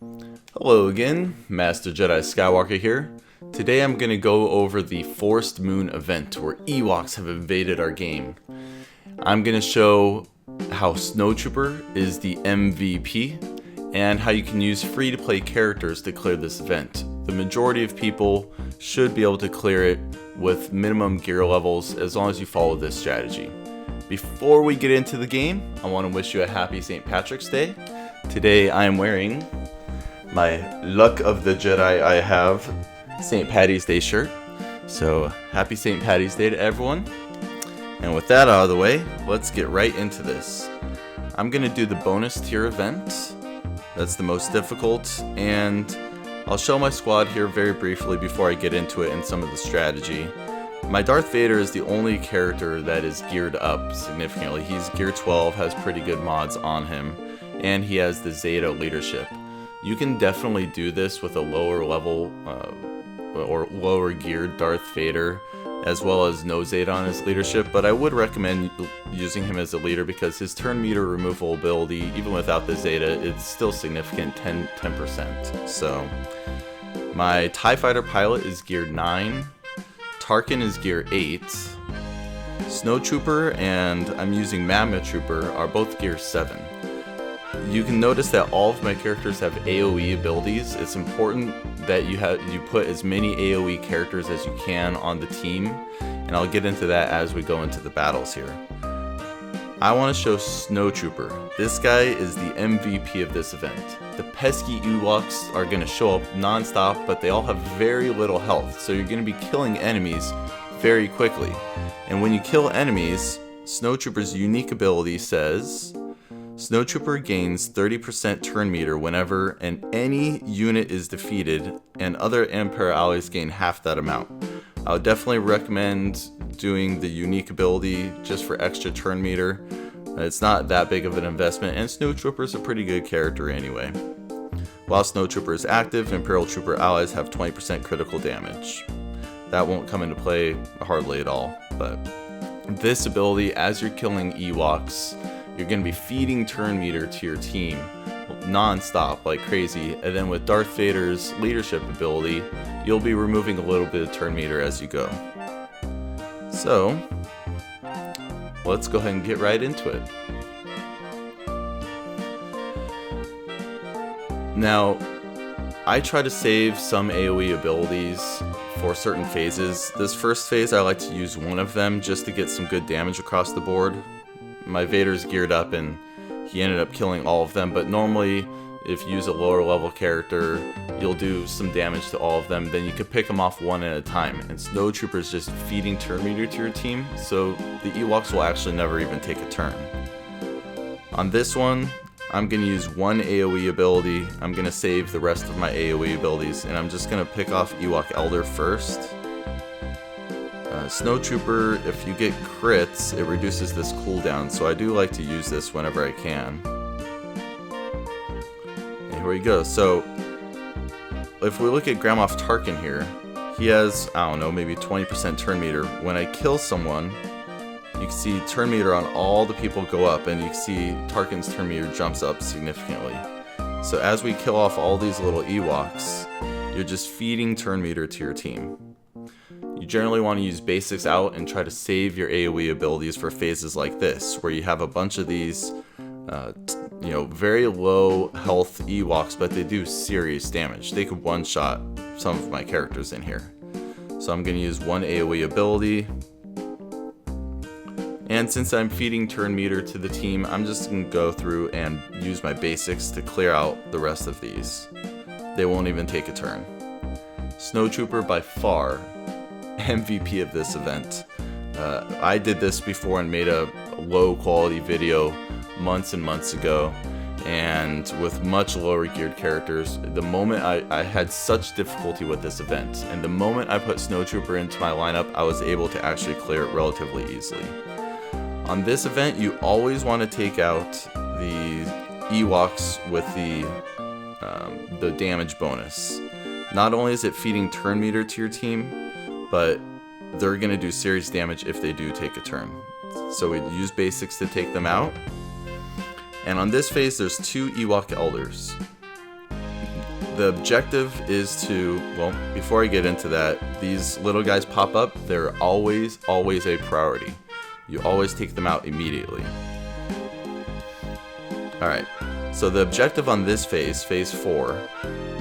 Hello again, Master Jedi Skywalker here. Today I'm going to go over the Forest Moon event where Ewoks have invaded our game. I'm going to show how Snowtrooper is the MVP and how you can use free-to-play characters to clear this event. The majority of people should be able to clear it with minimum gear levels as long as you follow this strategy. Before we get into the game, I want to wish you a happy St. Patrick's Day. Today I am wearing my Luck of the Jedi I have St. Patty's Day shirt. So happy St. Patty's Day to everyone. And with that out of the way, let's get right into this. I'm going to do the bonus tier event. That's the most difficult, and I'll show my squad here very briefly before I get into it and some of the strategy. My Darth Vader is the only character that is geared up significantly. He's gear 12, has pretty good mods on him, and he has the Zeta leadership. You can definitely do this with a lower level or lower geared Darth Vader, as well as no Zeta on his leadership, but I would recommend using him as a leader because his turn meter removal ability, even without the Zeta, it's still significant, 10%. So my TIE Fighter pilot is gear 9, Tarkin is gear 8, Snowtrooper and I'm using Magma Trooper are both gear 7. You can notice that all of my characters have AoE abilities. It's important that you put as many AoE characters as you can on the team, and I'll get into that as we go into the battles here. I want to show Snowtrooper. This guy is the MVP of this event. The pesky Ewoks are going to show up non-stop, but they all have very little health, so you're going to be killing enemies very quickly. And when you kill enemies, Snowtrooper's unique ability says Snowtrooper gains 30% turn meter whenever any unit is defeated, and other Empire allies gain half that amount. I would definitely recommend doing the unique ability just for extra turn meter. It's not that big of an investment, and Snowtrooper is a pretty good character anyway. While Snowtrooper is active, Imperial Trooper allies have 20% critical damage. That won't come into play hardly at all, but this ability, as you're killing Ewoks, you're going to be feeding turn meter to your team non-stop like crazy, and then with Darth Vader's leadership ability, you'll be removing a little bit of turn meter as you go. So, let's go ahead and get right into it. Now, I try to save some AoE abilities for certain phases. This first phase, I like to use one of them just to get some good damage across the board. My Vader's geared up and he ended up killing all of them, but normally if you use a lower level character, you'll do some damage to all of them, then you can pick them off one at a time. And Snowtrooper is just feeding turn meter to your team, so the Ewoks will actually never even take a turn. On this one, I'm going to use one AoE ability. I'm going to save the rest of my AoE abilities, and I'm just going to pick off Ewok Elder first. Snowtrooper, if you get crits, it reduces this cooldown, so I do like to use this whenever I can. And here we go. So, if we look at Grand Moff Tarkin here, he has, I don't know, maybe 20% turn meter. When I kill someone, you can see turn meter on all the people go up, and you can see Tarkin's turn meter jumps up significantly. So as we kill off all these little Ewoks, you're just feeding turn meter to your team. You generally want to use basics out and try to save your AoE abilities for phases like this, where you have a bunch of these, very low health Ewoks, but they do serious damage. They could one-shot some of my characters in here. So I'm going to use one AoE ability. And since I'm feeding turn meter to the team, I'm just going to go through and use my basics to clear out the rest of these. They won't even take a turn. Snowtrooper by far MVP of this event. I did this before and made a low quality video months and months ago, and with much lower geared characters. The moment I had such difficulty with this event, and the moment I put Snowtrooper into my lineup, I was able to actually clear it relatively easily. On this event, you always want to take out the Ewoks with the damage bonus. Not only is it feeding turn meter to your team, but they're going to do serious damage if they do take a turn. So we use basics to take them out. And on this phase, there's two Ewok Elders. the objective is to, well, before I get into that, these little guys pop up. They're always a priority. You always take them out immediately. Alright, so the objective on this phase, phase 4,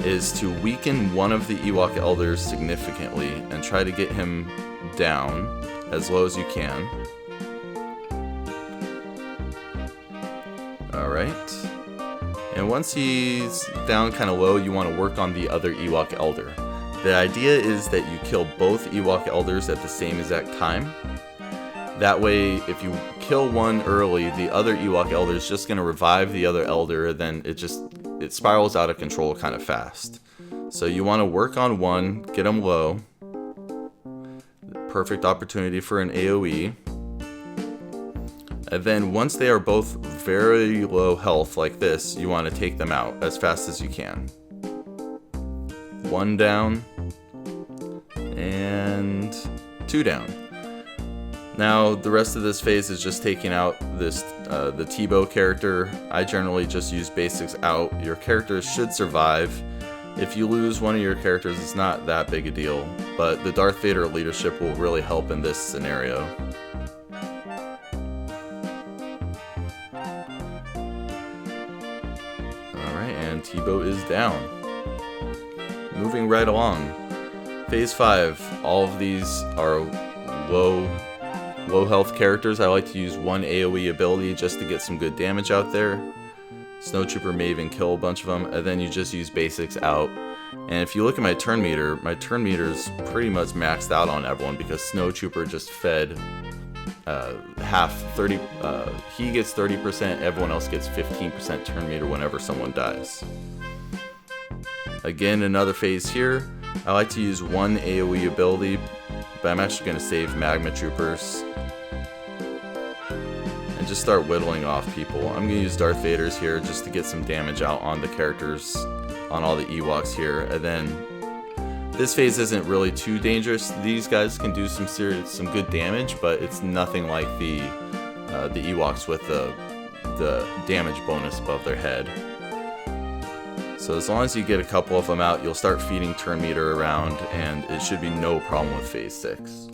is to weaken one of the Ewok elders significantly and try to get him down as low as you can. Alright. And once he's down kind of low, you want to work on the other Ewok Elder. The idea is that you kill both Ewok Elders at the same exact time. That way, if you kill one early, the other Ewok Elder is just going to revive the other Elder, and then it spirals out of control kind of fast. So you want to work on one, get him low. Perfect opportunity for an AoE. And then once they are both very low health like this, you want to take them out as fast as you can. One down, and 2 down. Now the rest of this phase is just taking out this the T-Bow character. I generally just use basics out. Your characters should survive. If you lose one of your characters, it's not that big a deal, but the Darth Vader leadership will really help in this scenario. Alright, and T-Bow is down. Moving right along. Phase 5, all of these are low health characters. I like to use one AoE ability just to get some good damage out there. Snowtrooper may even kill a bunch of them, and then you just use basics out. And if you look at my turn meter is pretty much maxed out on everyone because Snowtrooper just fed half, 30, he gets 30%, everyone else gets 15% turn meter whenever someone dies. Again, another phase here. I like to use one AoE ability, but I'm actually going to save Magma Troopers and just start whittling off people. I'm going to use Darth Vader's here just to get some damage out on the characters, on all the Ewoks here. And then this phase isn't really too dangerous. These guys can do some good damage, but it's nothing like the Ewoks with the damage bonus above their head. So as long as you get a couple of them out, you'll start feeding turn meter around, and it should be no problem with phase 6.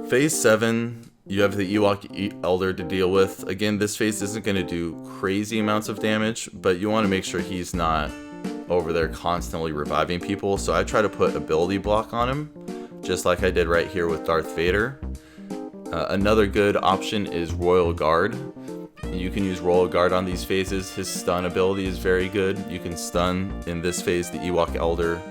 Phase 7, you have the Ewok Elder to deal with. Again, this phase isn't going to do crazy amounts of damage, but you want to make sure he's not over there constantly reviving people. So I try to put ability block on him, just like I did right here with Darth Vader. Another good option is Royal Guard. You can use Royal Guard on these phases. His stun ability is very good. You can stun, in this phase, the Ewok Elder,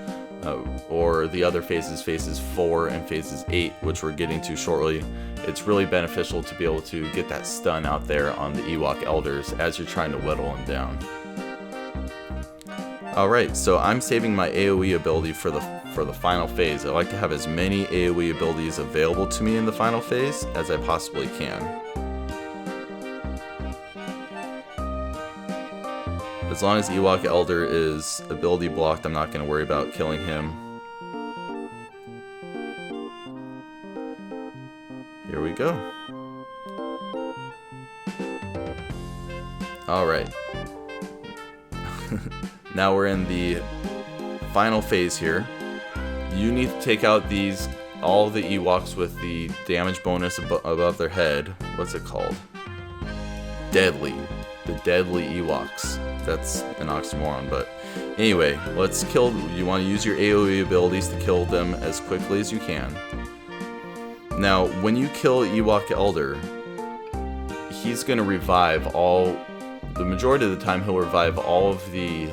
or the other phases, phases 4 and phases 8, which we're getting to shortly. It's really beneficial to be able to get that stun out there on the Ewok Elders as you're trying to whittle them down. Alright, so I'm saving my AoE ability for the final phase. I like to have as many AoE abilities available to me in the final phase as I possibly can. As long as Ewok Elder is ability blocked, I'm not going to worry about killing him. Here we go. Alright. Now we're in the final phase here. You need to take out all the Ewoks with the damage bonus above their head. What's it called? Deadly. The deadly Ewoks. That's an oxymoron, but anyway, you want to use your AoE abilities to kill them as quickly as you can. Now, when you kill Ewok Elder, he's going to revive the majority of the time he'll revive all of the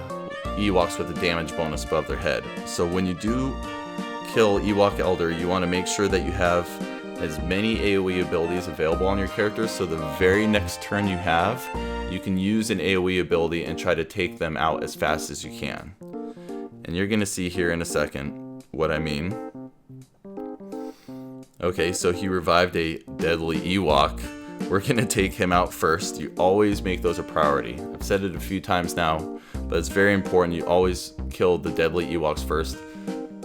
Ewoks with the damage bonus above their head. So when you do kill Ewok Elder, you want to make sure that you have as many AoE abilities available on your character, so the very next turn you have, you can use an AoE ability and try to take them out as fast as you can. And you're going to see here in a second what I mean. Okay, so he revived a deadly Ewok. We're going to take him out first. You always make those a priority. I've said it a few times now, but it's very important you always kill the deadly Ewoks first.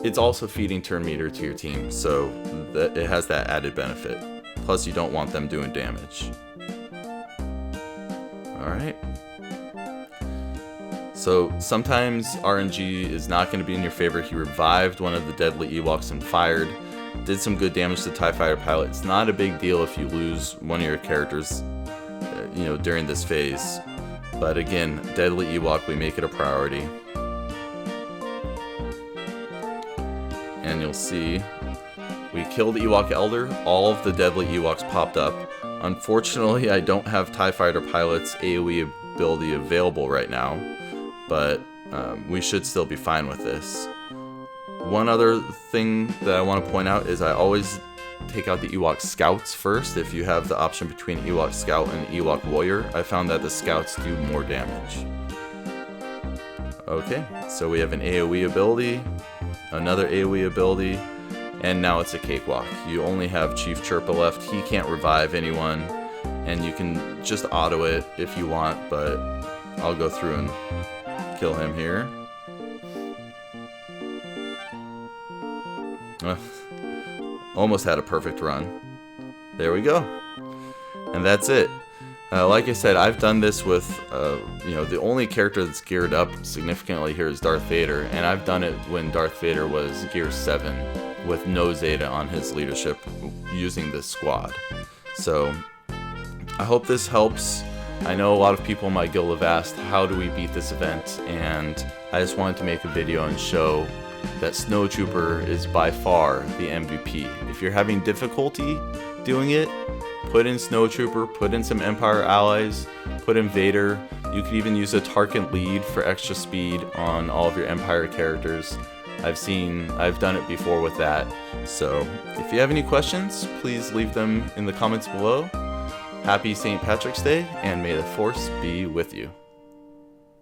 It's also feeding turn meter to your team, so that it has that added benefit. Plus, you don't want them doing damage. Alright. So sometimes RNG is not going to be in your favor. He revived one of the deadly Ewoks and fired. Did some good damage to the TIE Fighter pilot. It's not a big deal if you lose one of your characters, during this phase. But again, deadly Ewok, we make it a priority. And you'll see, we killed Ewok Elder. All of the deadly Ewoks popped up. Unfortunately, I don't have TIE Fighter pilot's AoE ability available right now, but we should still be fine with this. One other thing that I want to point out is I always take out the Ewok Scouts first. If you have the option between Ewok Scout and Ewok Warrior, I found that the Scouts do more damage. Okay, so we have an AoE ability, another AoE ability, and now it's a cakewalk. You only have Chief Chirpa left. He can't revive anyone, and you can just auto it if you want, but I'll go through and kill him here. Almost had a perfect run. There we go. And that's it. Like I said, I've done this with, the only character that's geared up significantly here is Darth Vader, and I've done it when Darth Vader was Gear 7 with no Zeta on his leadership using this squad. So, I hope this helps. I know a lot of people in my guild have asked, how do we beat this event? And I just wanted to make a video and show that Snowtrooper is by far the MVP. If you're having difficulty doing it, put in Snowtrooper, put in some Empire allies, put in Vader. You could even use a Tarkin lead for extra speed on all of your Empire characters. I've done it before with that. So if you have any questions, please leave them in the comments below. Happy St. Patrick's Day, and may the Force be with you.